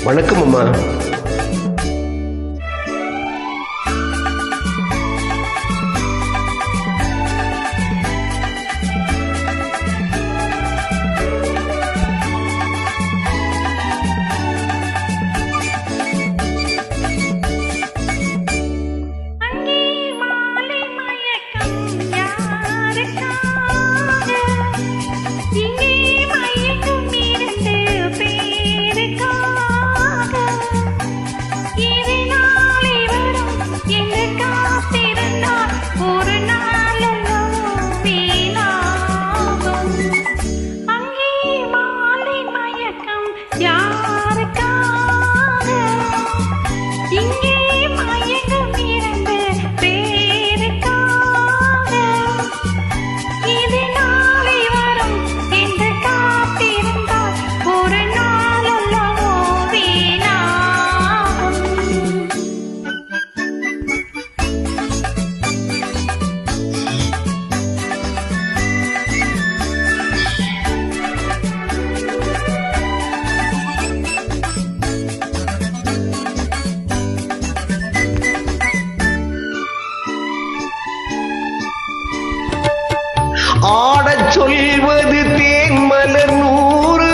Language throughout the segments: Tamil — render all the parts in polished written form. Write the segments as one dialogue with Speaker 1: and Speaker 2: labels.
Speaker 1: வணக்கம் அம்மா. ஆடச் சொல்வது தேன்மலர் நூறு,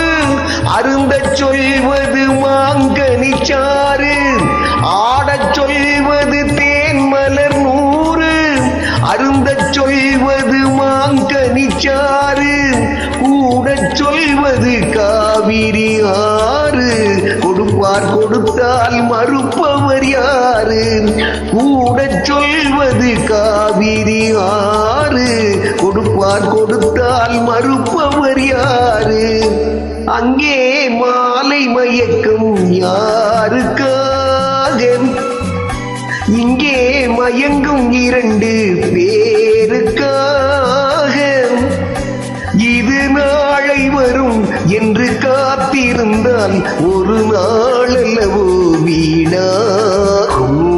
Speaker 1: அருந்தச் சொல்வது மாங்கனிச்சாறு. ஆடச் சொல்வது தேன்மலர் நூறு, அருந்தச் சொல்வது மாங்கனிச்சாறு. கூடச் சொல்வது காவிரி ஆறு, கொடுப்பார் கொடுத்தால் மறுப்பவர் யாரு? கூடச் சொல்வது காவிரி ஆறு, கொடுப்பார் கொடுத்தால் மறுப்பவர் யாரு? அங்கே மாலை மயக்கம் யாருக்காக? இங்கே மயங்கும் இரண்டு பேருக்காக. இது நாளை வரும் என்று காத்திருந்தால் ஒரு நாளல்லவோ வீணாகும்.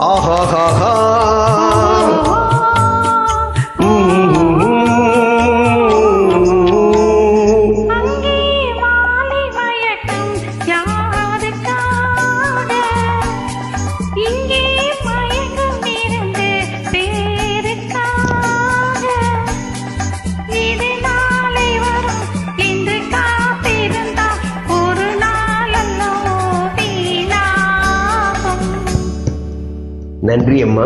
Speaker 1: ஆஹா நன்றி அம்மா.